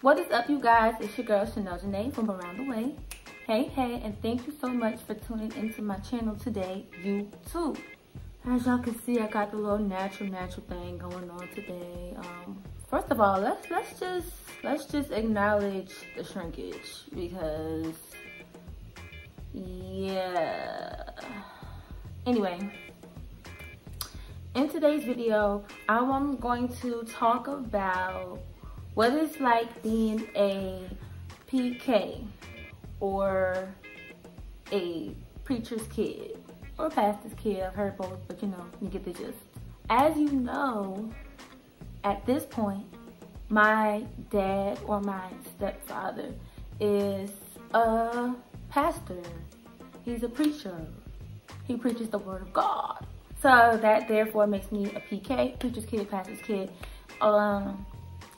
What is up, you guys? It's your girl Chanelle.janai from around the way. Hey, and thank you so much for tuning into my channel today, you too. As y'all can see, I got the little natural thing going on today. First of all, let's just acknowledge the shrinkage, because yeah. Anyway, in today's video, I'm going to talk about what it's like being a PK or a preacher's kid or pastor's kid. I've heard both, but you know, you get the gist. As you know, at this point, my dad or my stepfather is a pastor. He's a preacher. He preaches the word of God. So that therefore makes me a PK, preacher's kid, pastor's kid.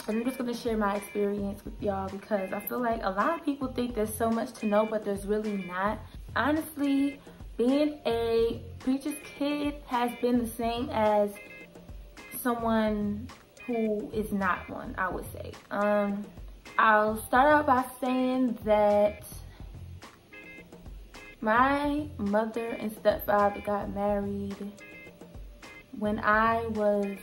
I'm just gonna share my experience with y'all, because I feel like a lot of people think there's so much to know, but there's really not. Honestly, being a preacher's kid has been the same as someone who is not one, I would say. I'll start out by saying that my mother and stepfather got married when I was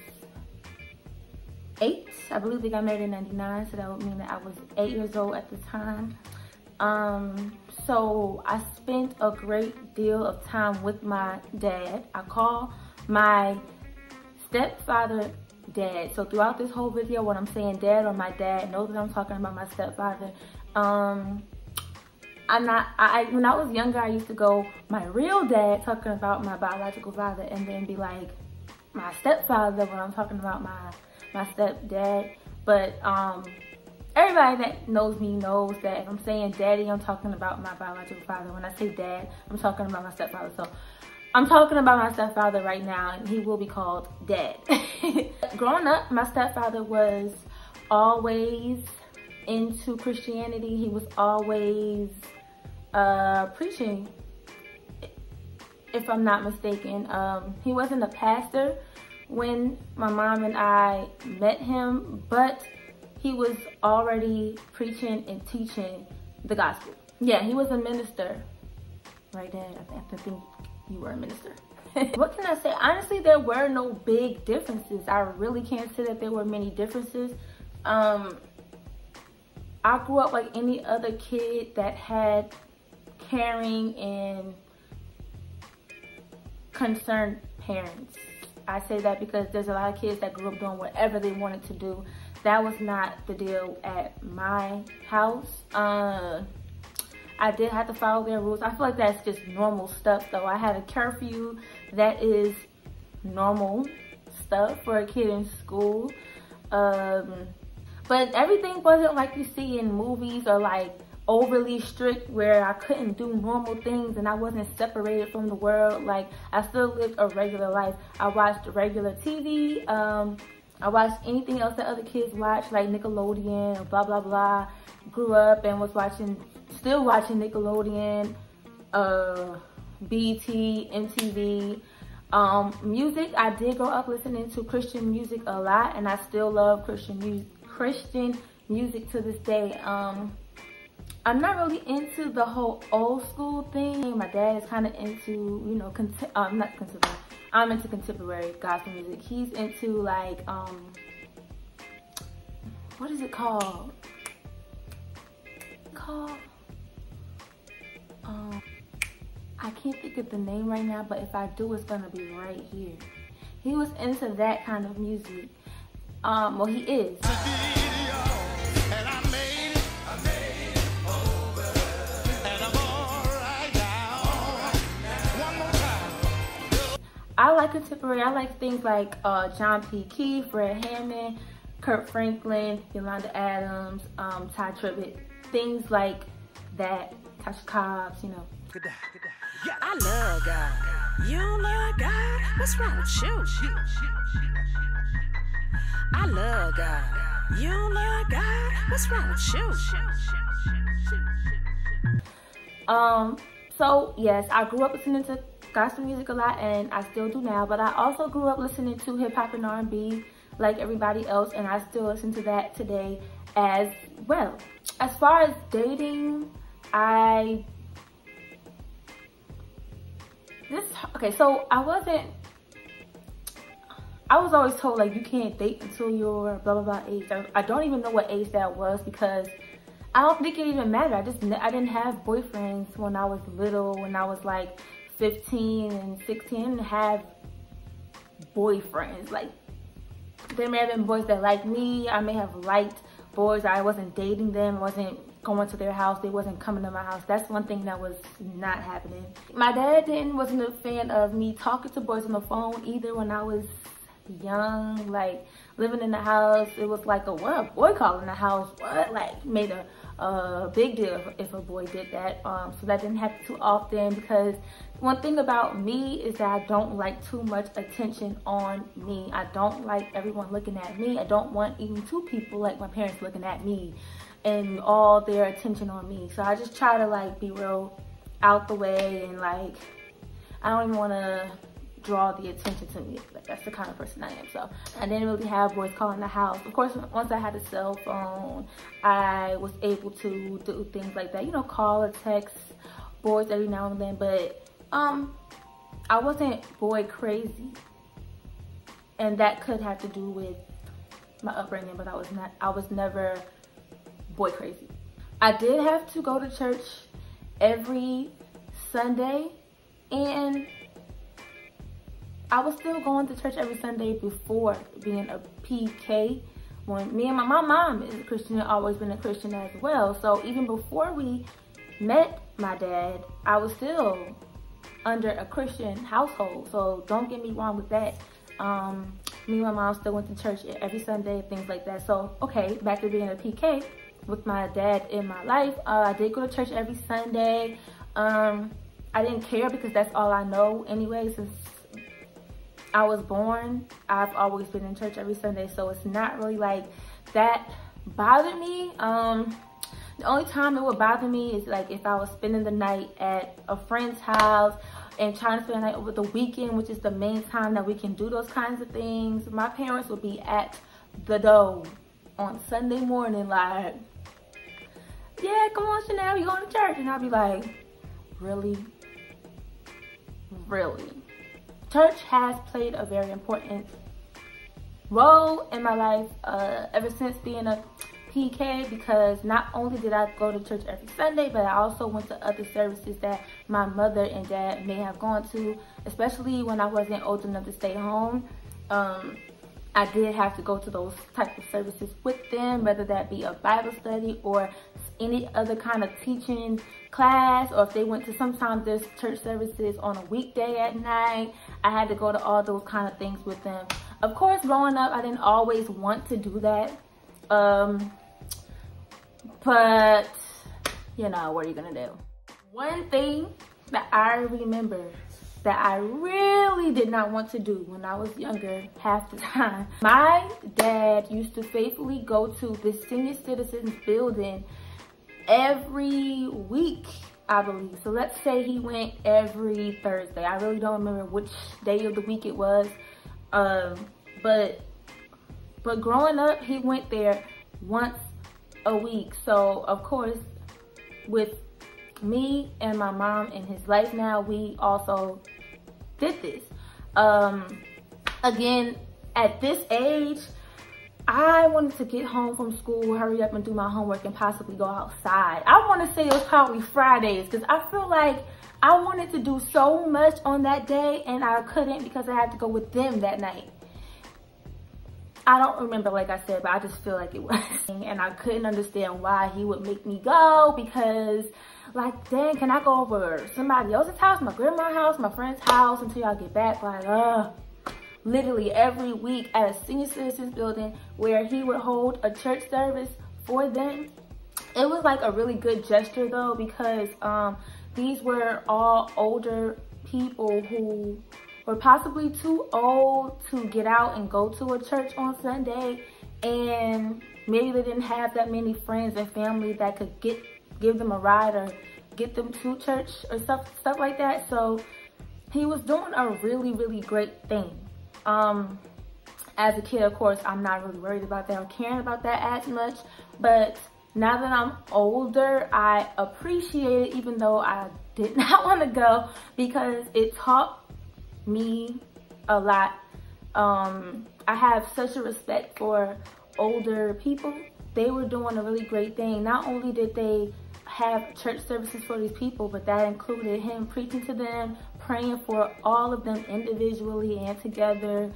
8. I believe they got married in 99, so that would mean that I was 8 years old at the time. So I spent a great deal of time with my dad. I call my stepfather dad. So throughout this whole video, when I'm saying dad or my dad, know that I'm talking about my stepfather. When I was younger, I used to go my real dad, talking about my biological father, and then be like my stepfather when I'm talking about my stepdad. But everybody that knows me knows that if I'm saying daddy, I'm talking about my biological father. When I say dad, I'm talking about my stepfather. So I'm talking about my stepfather right now, and he will be called dad. Growing up, my stepfather was always into Christianity. He was always preaching, if I'm not mistaken. He wasn't a pastor when my mom and I met him, but he was already preaching and teaching the gospel. Yeah, he was a minister. Right, Dad? I think you were a minister. What can I say? Honestly, there were no big differences. I really can't say that there were many differences. I grew up like any other kid that had caring and concerned parents. I say that because there's a lot of kids that grew up doing whatever they wanted to do. That was not the deal at my house. I did have to follow their rules. I feel like that's just normal stuff though. I had a curfew. That is normal stuff for a kid in school. But everything wasn't like you see in movies, or like overly strict where I couldn't do normal things and I wasn't separated from the world. Like, I still lived a regular life. I watched regular TV. I watched anything else that other kids watch, like Nickelodeon or blah, blah, blah. Grew up and was still watching Nickelodeon, BET, MTV. Music, I did grow up listening to Christian music a lot, and I still love Christian music to this day. I'm not really into the whole old school thing. My dad is kind of into, you know, not contemporary. I'm into contemporary gospel music. He's into like, what is it called? I can't think of the name right now, but if I do, it's gonna be right here. He was into that kind of music. Well, he is. I like contemporary. I like things like John P. Key, Fred Hammond, Kurt Franklin, Yolanda Adams, Ty Tribbett, things like that. Tasha Cobbs, you know. I love God. You don't love God? What's wrong with you? I love God. You don't love God? What's wrong with you? So yes, I grew up listening to gospel music a lot, and I still do now, but I also grew up listening to hip hop and R&B like everybody else, and I still listen to that today as well. As far as dating, so I was always told like you can't date until you're blah blah blah age. I don't even know what age that was because I don't think it even mattered. I didn't have boyfriends when I was little. When I was like 15 and 16, I didn't have boyfriends. Like there may have been boys that liked me. I may have liked boys. I wasn't dating them. Wasn't going to their house. They wasn't coming to my house. That's one thing that was not happening. My dad wasn't a fan of me talking to boys on the phone either when I was young, like living in the house. It was like a boy calling the house, what, like made a big deal if a boy did that. So that didn't happen too often because one thing about me is that I don't like too much attention on me. I don't like everyone looking at me. I don't want even two people like my parents looking at me and all their attention on me. So I just try to like be real out the way and like I don't even want to draw the attention to me. Like that's the kind of person I am. So I didn't really have boys calling the house. Of course, once I had a cell phone, I was able to do things like that, you know, call or text boys every now and then, but I wasn't boy crazy, and that could have to do with my upbringing, but I was never boy crazy. I did have to go to church every Sunday, and I was still going to church every Sunday before being a PK. When me and my mom is a Christian and always been a Christian as well. So even before we met my dad, I was still under a Christian household. So don't get me wrong with that. Me and my mom still went to church every Sunday, things like that. So, okay, back to being a PK with my dad in my life. I did go to church every Sunday. I didn't care because that's all I know anyway. Since I was born, I've always been in church every Sunday. So it's not really like that bothered me. The only time it would bother me is like if I was spending the night at a friend's house and trying to spend the night over the weekend, which is the main time that we can do those kinds of things. My parents would be at the door on Sunday morning like, yeah, come on, Chanel, you going to church? And I'll be like, really? Really? Church has played a very important role in my life ever since being a PK, because not only did I go to church every Sunday, but I also went to other services that my mother and dad may have gone to, especially when I wasn't old enough to stay home. I did have to go to those types of services with them, whether that be a Bible study or any other kind of teaching class, or if they went to, sometimes there's church services on a weekday at night. I had to go to all those kind of things with them. Of course, growing up, I didn't always want to do that. But, you know, what are you gonna do? One thing that I remember that I really did not want to do when I was younger half the time. My dad used to faithfully go to the senior citizens building every week, I believe. So let's say he went every Thursday. I really don't remember which day of the week it was. But growing up, he went there once a week. So of course, with me and my mom in his life now, we also did this. Again, at this age, I wanted to get home from school, hurry up and do my homework and possibly go outside. I want to say it was probably Fridays because I feel like I wanted to do so much on that day and I couldn't because I had to go with them that night. I don't remember, like I said, but I just feel like it was. And I couldn't understand why he would make me go because, like, dang, can I go over somebody else's house, my grandma's house, my friend's house until y'all get back? Like, literally every week at a senior citizens building where he would hold a church service for them. It was like a really good gesture though, because these were all older people who were possibly too old to get out and go to a church on Sunday, and maybe they didn't have that many friends and family that could give them a ride or get them to church or stuff like that. So he was doing a really, really great thing. As a kid, of course, I'm not really worried about that or caring about that as much. But now that I'm older, I appreciate it, even though I did not want to go, because it taught me a lot. I have such a respect for older people. They were doing a really great thing. Not only did they have church services for these people, but that included him preaching to them, praying for all of them individually and together,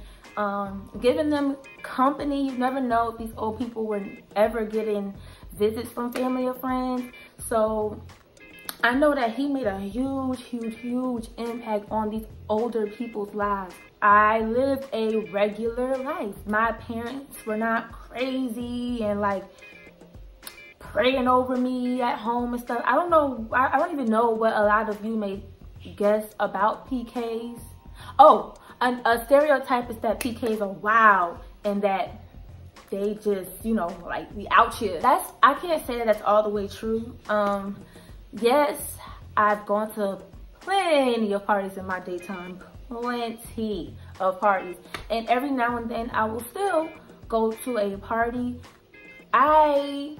giving them company. You never know if these old people were ever getting visits from family or friends. So I know that he made a huge impact on these older people's lives. I lived a regular life. My parents were not crazy and like praying over me at home and stuff. I don't know. I don't even know what a lot of you may guess about PKs. Oh, a stereotype is that PKs are wild and that they just, you know, like we out here. I can't say that that's all the way true. Yes, I've gone to plenty of parties in my daytime, plenty of parties. And every now and then I will still go to a party. I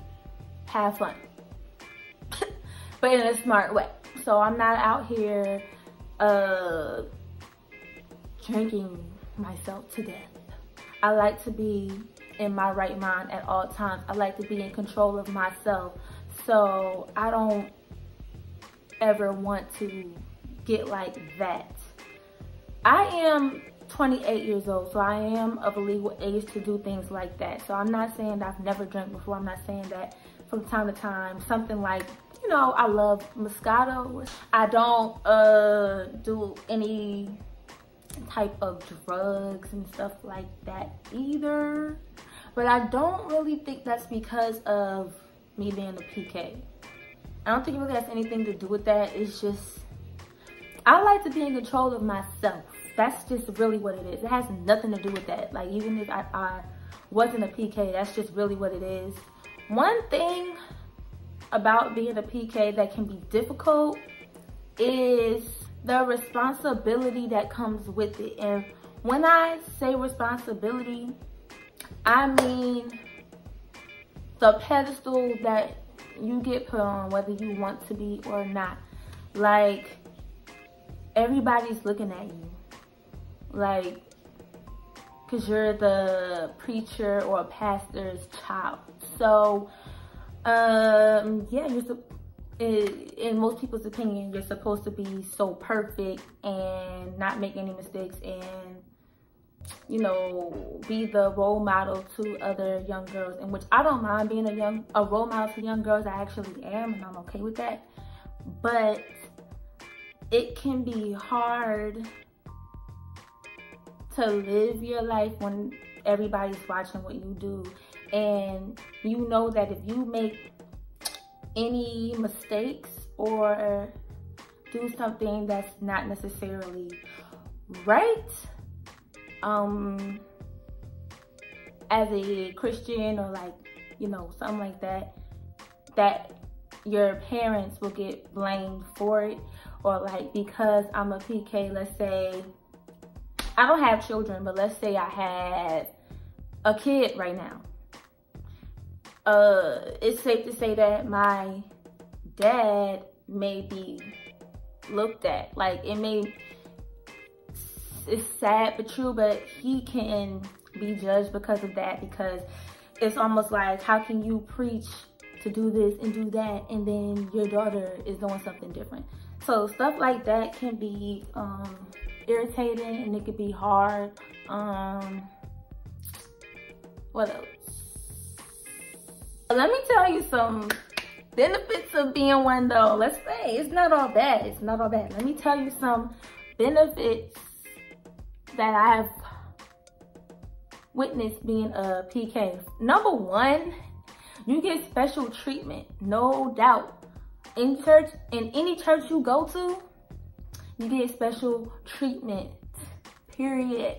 have fun, but in a smart way. So I'm not out here drinking myself to death. I like to be in my right mind at all times. I like to be in control of myself. So I don't ever want to get like that. I am 28 years old, so I am of a legal age to do things like that. So I'm not saying that I've never drank before. I'm not saying that from time to time, something like, you know, I love Moscato. I don't do any type of drugs and stuff like that either. But I don't really think that's because of me being a PK. I don't think it really has anything to do with that. It's just, I like to be in control of myself. That's just really what it is. It has nothing to do with that. Like, even if I wasn't a PK, that's just really what it is. One thing about being a PK that can be difficult is the responsibility that comes with it. And when I say responsibility, I mean the pedestal that you get put on, whether you want to be or not. Like, everybody's looking at you. Like, because you're the preacher or pastor's child. So, yeah, in most people's opinion, you're supposed to be so perfect and not make any mistakes and, you know, be the role model to other young girls, in which I don't mind being a role model to young girls. I actually am, and I'm okay with that. But it can be hard to live your life when everybody's watching what you do, and you know that if you make any mistakes or do something that's not necessarily right, as a Christian or like, you know, something like that, that your parents will get blamed for it. Or like, because I'm a PK, let's say, I don't have children, but let's say I had a kid right now. It's safe to say that my dad may be looked at. Like, it's sad but true, but he can be judged because of that, because it's almost like, how can you preach to do this and do that, and then your daughter is doing something different? So stuff like that can be irritating, and it could be hard. What else? Let me tell you some benefits of being one, though. Let's say it's not all bad. It's not all bad. Let me tell you some benefits that I have witnessed being a PK. Number one, you get special treatment, no doubt. In church, in any church you go to, you get special treatment, period.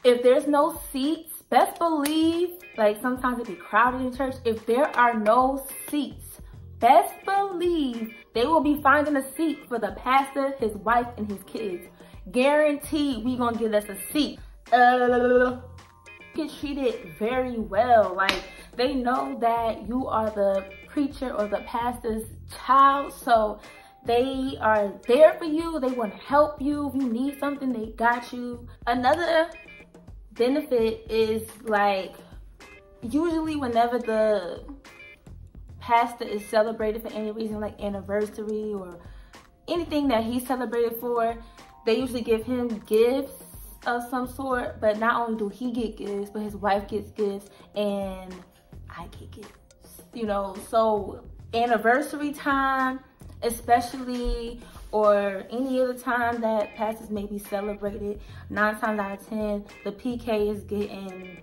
If there's no seats, best believe, like sometimes it be crowded in church. If there are no seats, best believe they will be finding a seat for the pastor, his wife, and his kids. Guaranteed we gonna get us a seat. get treated very well. Like, they know that you are the preacher or the pastor's child, so they are there for you. They want to help you. If you need something, they got you. Another benefit is, like, usually whenever the pastor is celebrated for any reason, like anniversary or anything that he's celebrated for, they usually give him gifts of some sort. But not only do he get gifts, but his wife gets gifts and I get gifts, you know. So anniversary time especially, or any other time that pastors may be celebrated, 9 times out of 10 the PK is getting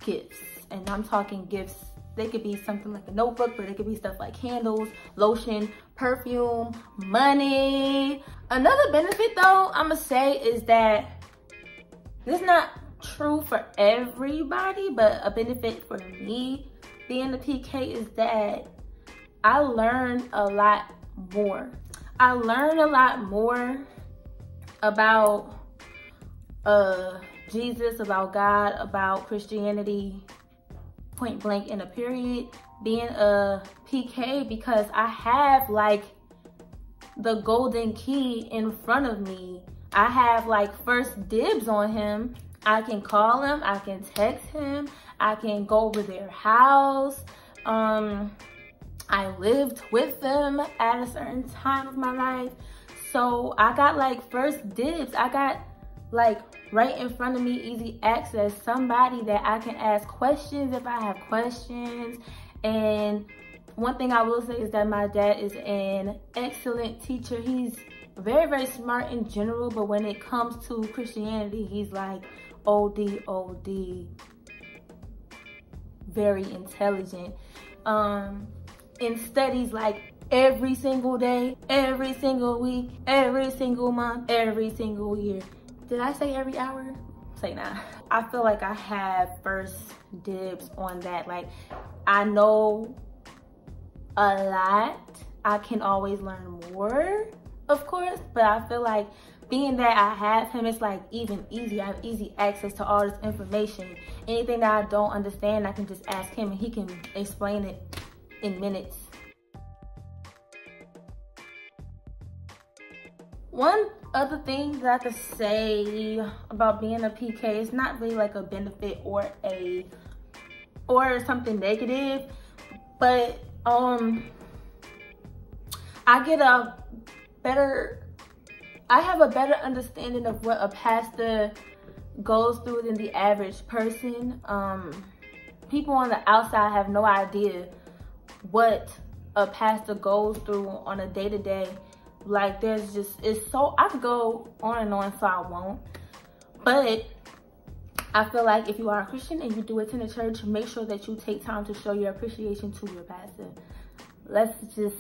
gifts. And I'm talking gifts, they could be something like a notebook, but it could be stuff like candles, lotion, perfume, money. Another benefit though, I'ma say, is that this is not true for everybody, but a benefit for me being the PK is that I learned a lot more. I learned a lot more about Jesus, about God, about Christianity, point blank in a period, being a PK, because I have like the golden key in front of me. I have like first dibs on him. I can call him, I can text him, I can go over their house. I lived with them at a certain time of my life, so I got like first dibs. I got like right in front of me, easy access, somebody that I can ask questions if I have questions. And one thing I will say is that my dad is an excellent teacher. He's very, very smart in general, but when it comes to Christianity, he's like OD, very intelligent. In studies like every single day, every single week, every single month, every single year. Did I say every hour? Say nah. I feel like I have first dibs on that. Like, I know a lot. I can always learn more, of course, but I feel like being that I have him, it's like even easy. I have easy access to all this information. Anything that I don't understand, I can just ask him and he can explain it in minutes. One other thing that I could say about being a PK, is not really like a benefit or something negative, but I have a better understanding of what a pastor goes through than the average person. People on the outside have no idea what a pastor goes through on a day-to-day. Like, there's just, it's so, I could go on and on, so I won't. But I feel like if you are a Christian and you do attend a church, make sure that you take time to show your appreciation to your pastor. Let's just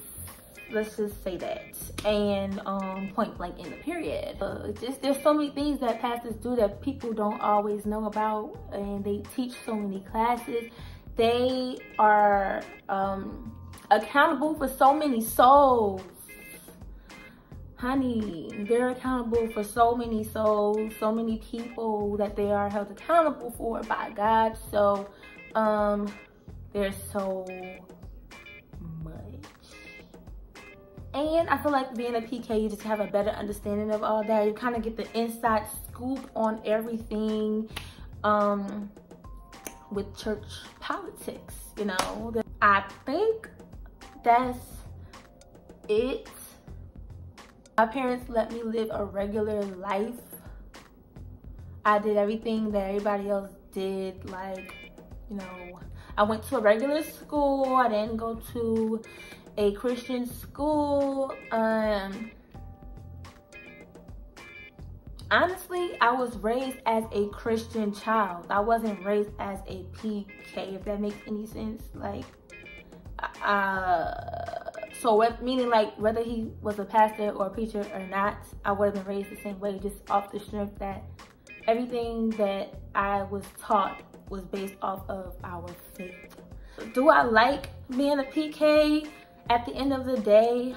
say that. And point blank in the period. There's so many things that pastors do that people don't always know about, and they teach so many classes. They are accountable for so many souls. Honey, they're accountable for so many souls, so many people that they are held accountable for by God. So there's so much. And I feel like being a PK, you just have a better understanding of all that. You kind of get the inside scoop on everything with church politics, you know. I think that's it. My parents let me live a regular life. I did everything that everybody else did. Like, you know, I went to a regular school. I didn't go to a Christian school. Honestly, I was raised as a Christian child. I wasn't raised as a PK, if that makes any sense. Like, so meaning like whether he was a pastor or a preacher or not, I would have been raised the same way, just off the strength that everything that I was taught was based off of our faith. Do I like being a PK? At the end of the day,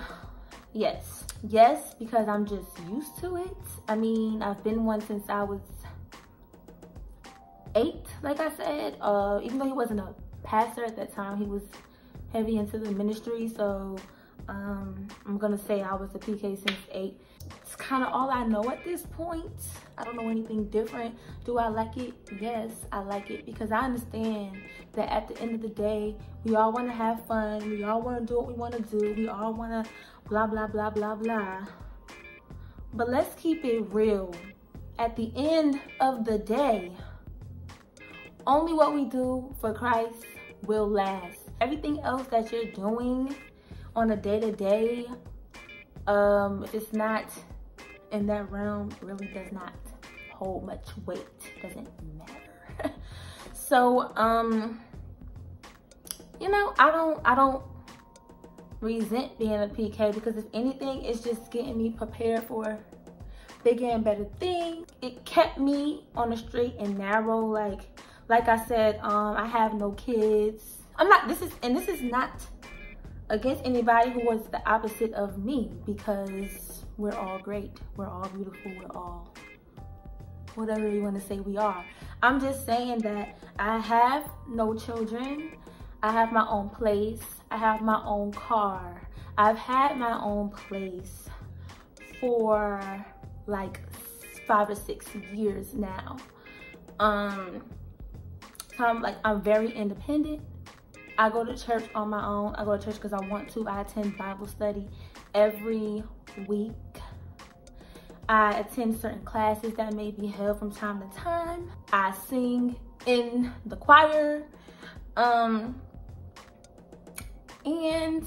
yes. Yes, because I'm just used to it. I mean, I've been one since I was 8, like I said. Even though he wasn't a pastor at that time, he was heavy into the ministry. So I'm gonna say I was a PK since 8. It's kind of all I know at this point. I don't know anything different. Do I like it? Yes, I like it, because I understand that at the end of the day, we all want to have fun. We all want to do what we want to do. We all want to blah, blah, blah, blah, blah. But let's keep it real. At the end of the day, only what we do for Christ will last. Everything else that you're doing on a day-to-day, if it's not in that realm, really does not hold much weight. Doesn't matter. So you know, I don't resent being a PK, because if anything, it's just getting me prepared for bigger and better things. It kept me on the straight and narrow. Like I said, I have no kids. This is not against anybody who was the opposite of me, because we're all great, we're all beautiful, we're all whatever you want to say we are. I'm just saying that I have no children. I have my own place. I have my own car. I've had my own place for like 5 or 6 years now. So I'm very independent. I go to church on my own. I go to church because I want to. I attend Bible study every week. I attend certain classes that may be held from time to time. I sing in the choir. And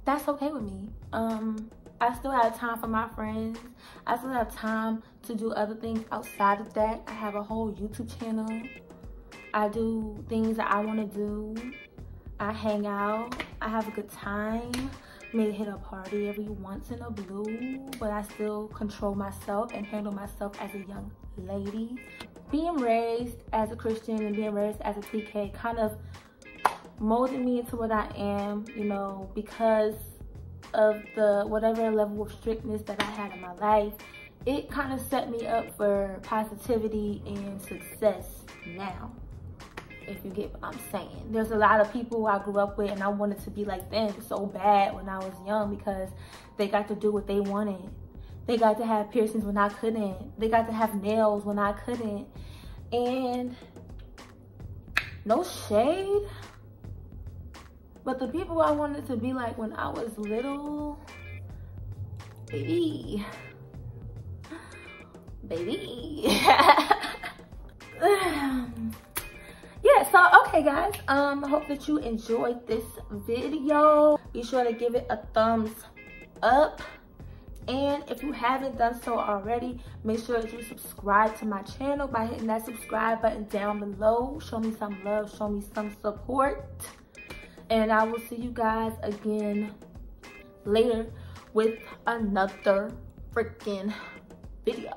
that's okay with me. I still have time for my friends. I still have time to do other things outside of that. I have a whole YouTube channel. I do things that I want to do. I hang out. I have a good time. May hit a party every once in a blue, but I still control myself and handle myself as a young lady. Being raised as a Christian and being raised as a PK kind of molded me into what I am, you know, because of the whatever level of strictness that I had in my life. It kind of set me up for positivity and success now, if you get what I'm saying. There's a lot of people I grew up with and I wanted to be like them so bad when I was young, because they got to do what they wanted. They got to have piercings when I couldn't. They got to have nails when I couldn't. And no shade, but the people I wanted to be like when I was little, baby. Yeah, so okay guys, I hope that you enjoyed this video. Be sure to give it a thumbs up, and if you haven't done so already, make sure that you subscribe to my channel by hitting that subscribe button down below. Show me some love, show me some support, and I will see you guys again later with another freaking video.